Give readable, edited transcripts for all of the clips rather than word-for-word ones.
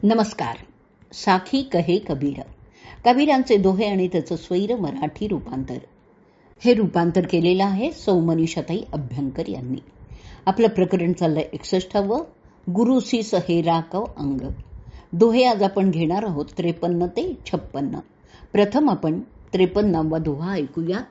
नमस्कार. साखी कहे कबीर, कबीरांचे दोहे आणि त्याचं स्वैर मराठी रूपांतर. हे रूपांतर केलेलं आहे सौ मनीषाताई अभ्यंकर यांनी. आपलं प्रकरण चाललंय 61व, गुरुसी सहे राकव अंग. दोहे आज आपण घेणार आहोत 53 ते 56. प्रथम आपण 53वा दोहा ऐकूयात.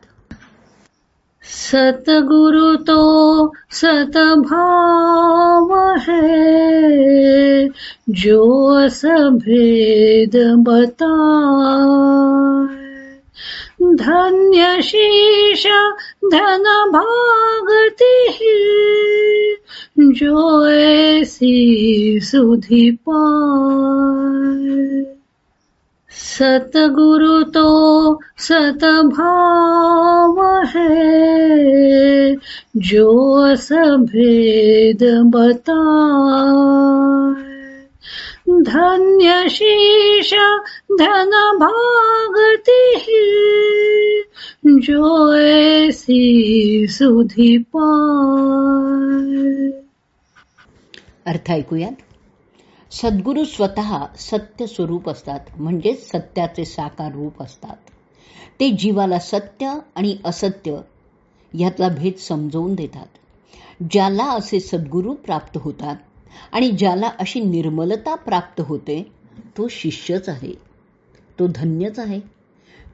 सतगुरु तो सतभाव है, जो असभेद बताए. धन्य शीश धन भागति ही, जो ऐसी सुधि पाए. सतगुरु तो सतभाव है, जो असभेद बताए. धन्य शीश धन भागति ही, जो ऐसी सुधि पाए. अर्थ ऐकूयात. सद्गुरू स्वतः सत्य स्वरूप असतात, म्हणजे सत्याचे साकार रूप असतात. ते जीवाला सत्य आणि असत्य यातला भेद समजवून देतात. ज्याला असे सद्गुरू प्राप्त होतात आणि ज्याला अशी निर्मलता प्राप्त होते, तो शिष्यच आहे, तो धन्यच आहे.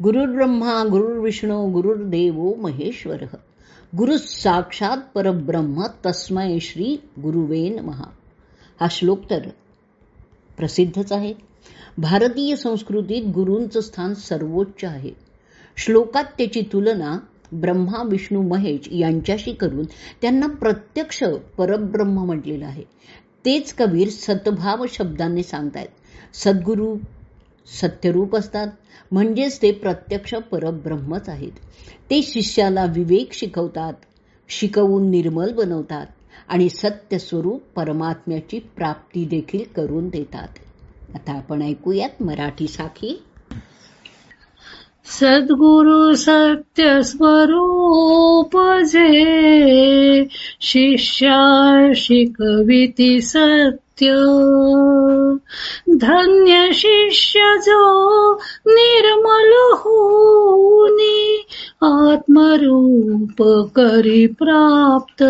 गुरुर्ब्रह्मा गुरुर्विष्णू गुरुर्देवो महेश्वर, गुरु साक्षात परब्रह्म तस्मै श्री गुरुवे नमः. हा श्लोक तर प्रसिद्धच आहे. भारतीय संस्कृतीत गुरूंचं स्थान सर्वोच्च आहे. श्लोकात त्याची तुलना ब्रह्मा विष्णू महेश यांच्याशी करून त्यांना प्रत्यक्ष परब्रह्म म्हटलेलं आहे. तेच कबीर सतभाव शब्दांनी सांगतायत. सद्गुरू सत्यरूप असतात, म्हणजेच ते प्रत्यक्ष परब्रह्मच आहेत. ते शिष्याला विवेक शिकवतात, शिकवून निर्मल बनवतात आणि सत्य स्वरूप परमात्म्याची प्राप्ती देखील करून देतात. आता आपण ऐकूयात मराठी साखी. सद्गुरु सत्य स्वरूप जे, शिष्या शिकविति सत्य. धन्य शिष्य जो निर्मल होनी, आत्मरूप करी प्राप्त.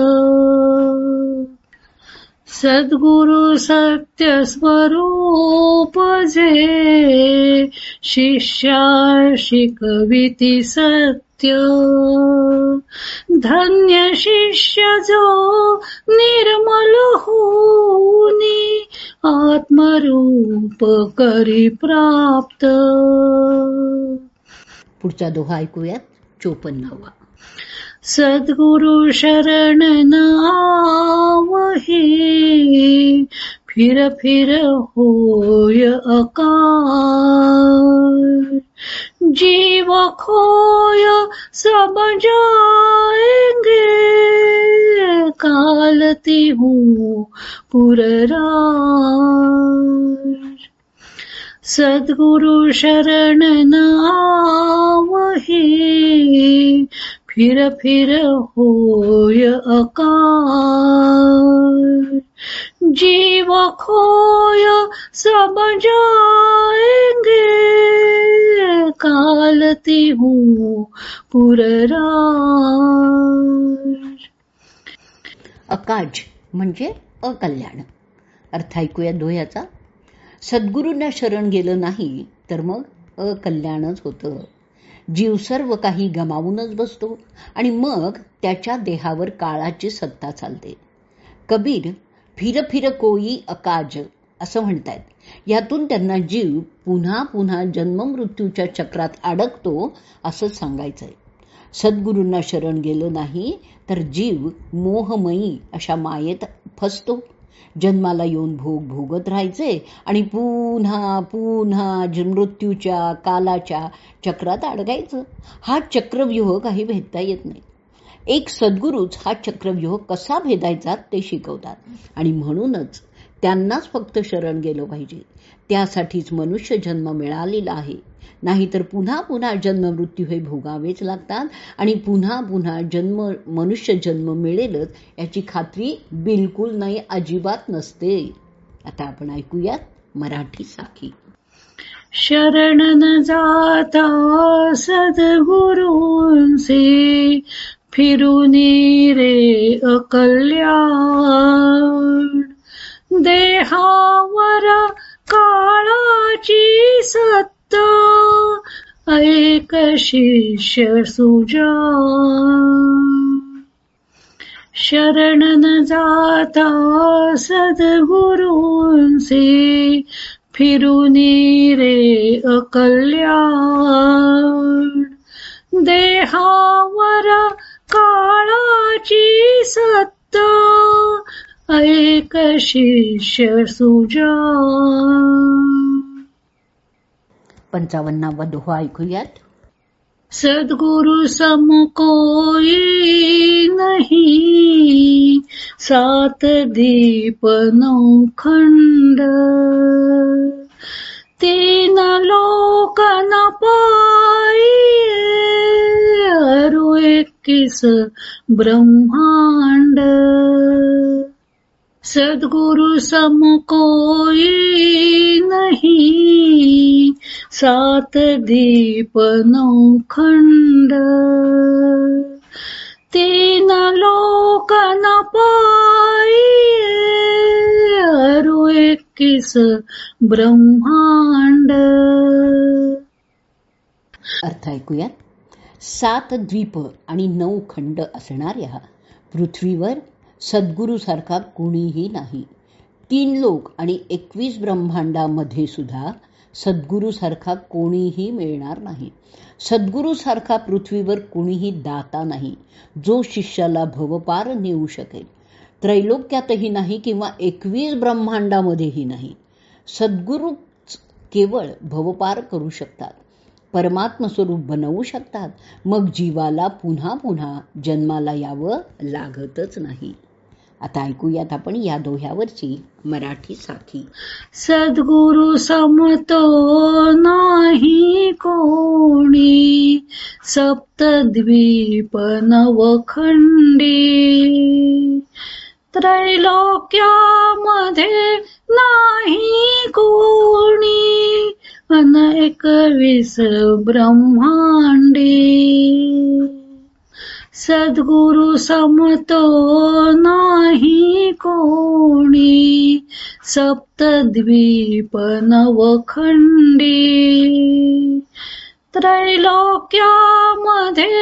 सद्गुरु सत्य स्वरूप जे, शिष्या शिकविति सत्य. धन्य शिष्य जो निर्मल होनी, आत्मरूप करी प्राप्त. पुढचा दोहा ऐकूयात 54वा. सद्गुरु शरण न आवहि, फिर फिर होय अकाल. जीव खोय सब जाएंगे, काल तिहु पुरराज. सद्गुरु शरण न आवहि, फिर फिर होय अकाल. जीव खोय सब जाएंगे, काल तिहु पुरराज. अकाज म्हणजे अकल्याण. अर्थ ऐकूया दोह्याचा. सद्गुरूंना शरण गेलं नाही तर मग अकल्याणच होतं. जीव सर्व काही गमावूनच बसतो आणि मग त्याच्या देहावर काळाची सत्ता चालते. कबीर फिर फिर कोई अकाज असं म्हणतायत. यातून त्यांना जीव पुन्हा पुन्हा जन्ममृत्यूच्या चक्रात अडकतो असं सांगायचंय. सद्गुरूंना शरण गेलं नाही तर जीव मोहमयी अशा मायेत फसतो. जन्माला येऊन भोग भोगत राहायचे आणि पुन्हा पुन्हा मृत्यूच्या कालाच्या चक्रात अडकायचं. हा चक्रव्यूह काही भेदता येत नाही. एक सद्गुरूच हा चक्रव्यूह कसा भेदायचा ते शिकवतात आणि म्हणूनच त्यांनाच फक्त शरण गेलं पाहिजे. त्यासाठीच मनुष्य जन्म मिळालेला आहे. नाहीतर पुन्हा पुन्हा जन्म मृत्यू हे भोगावेच लागतात आणि पुन्हा पुन्हा मनुष्य जन्म मिळेलच याची खात्री बिलकुल नाही, अजिबात नसते. आता आपण ऐकूयात मराठी साखी. शरण न जाता सद्गुरूंचे फिरूनी रे अकल्याण. देहावर काळाची सत्ता ऐक शिष्य सुजाण. शरण न जाता सद्गुरूंचे फिरूनी रे अकल्याण. देहावर काळाची सत्ता ऐक शिष्य सुजाण. 55वा दोहा ऐकूयात. सद्गुरु सम कोई नहीं, सात दीप नौ खंड. तीन लोक न पाइए, अरु 21 ब्रह्मांड. सद्गुरु सम कोई नहीं, सात दीप नौ खंड. तीन लोक न पाइए, अरु 21 ब्रह्मांड. अर्थ ऐकूयात. 7 द्वीप आणि 9 खंड असणाऱ्या पृथ्वीवर सद्गुरूसारखा कोणीही नाही. 3 लोक आणि 21 ब्रह्मांडामध्ये सुद्धा सद्गुरूसारखा कोणीही मिळणार नाही. सद्गुरूसारखा पृथ्वीवर कोणीही दाता नाही, जो शिष्याला भवपार नेऊ शकेल. त्रैलोक्यातही नाही किंवा 21 ब्रह्मांडामध्येही नाही. सद्गुरू केवळ भवपार करू शकतात, परमात्मस्वरूप बनवू शकतात. मग जीवाला पुन्हा पुन्हा जन्माला यावं लागतच नाही. आता ऐकूयात आपण या दोह्यावरची मराठी साखी. सद्गुरु समतो नाही कोणी, सप्तद्वीप नवखंडी. त्रैलोक्यामध्ये नाही कोणी, अन 21 ब्रह्मांडी. सद्गुरु समतो नाही कोणी, सप्तद्वीप नवखंडी. त्रैलोक्यामध्ये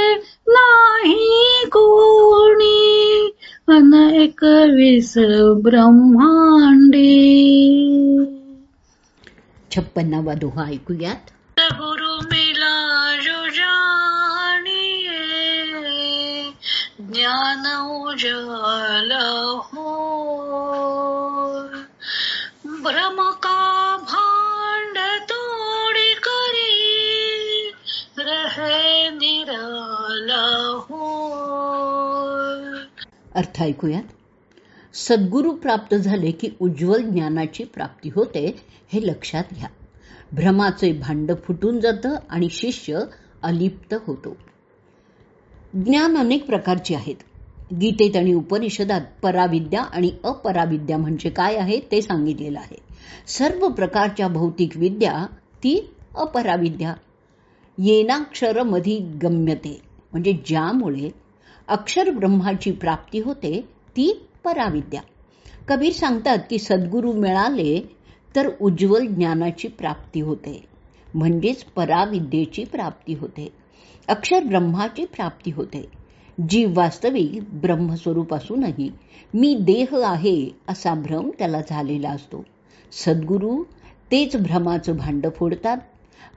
नाही कोणी, अन 21 ब्रह्मांडी. 56वा दोहा ऐकूयात. गुरु मिला जो जानिए, ज्ञान उजाला हो. भ्रम का भांड तोड़ी करी, रहे निराला हो. अर्थ ऐकूयात. सद्गुरू प्राप्त झाले की उज्ज्वल ज्ञानाची प्राप्ती होते, हे लक्षात घ्या. भ्रमाचे भांड फुटून जातं आणि शिष्य अलिप्त होतो. ज्ञान अनेक प्रकारचे आहेत. गीतेत आणि उपनिषदात पराविद्या आणि अपराविद्या म्हणजे काय आहे ते सांगितलेलं आहे. सर्व प्रकारच्या भौतिक विद्या ती अपराविद्या. येनाक्षरमधी गम्यते म्हणजे ज्यामुळे अक्षर ब्रह्माची प्राप्ती होते ती पराविद्या. कबीर सांगतात की सद्गुरू मिळाले तर उज्ज्वल ज्ञानाची प्राप्ती होते, म्हणजेच पराविद्येची प्राप्ती होते, अक्षर ब्रह्माची प्राप्ती होते. जीव वास्तविक ब्रह्मस्वरूप असूनही मी देह आहे असा भ्रम त्याला झालेला असतो. सद्गुरू तेच भ्रमाचं भांड फोडतात,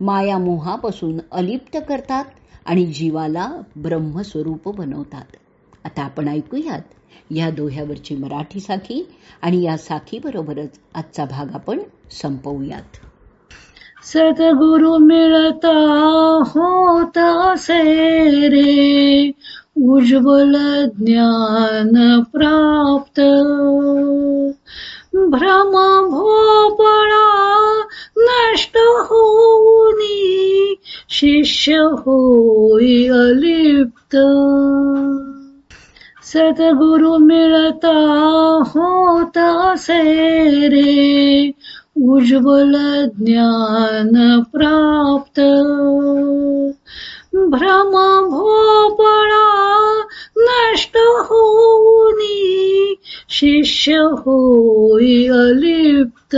मायामोहापासून अलिप्त करतात आणि जीवाला ब्रह्मस्वरूप बनवतात. आता आपण ऐकूयात या दोह्यावरची मराठी साखी आणि या साखीबरोबरच आजचा भाग आपण संपवूयात. सद्गुरु मिळता होता से रे, उज्ज्वल ज्ञान प्राप्त. भ्रम भोपळा नष्ट होऊनी, शिष्य होई अलिप्त. सद्गुरु मिळता होता से रे, उज्ज्वल ज्ञान प्राप्त भ्रम भोपळा नष्ट होऊनी शिष्य होई अलिप्त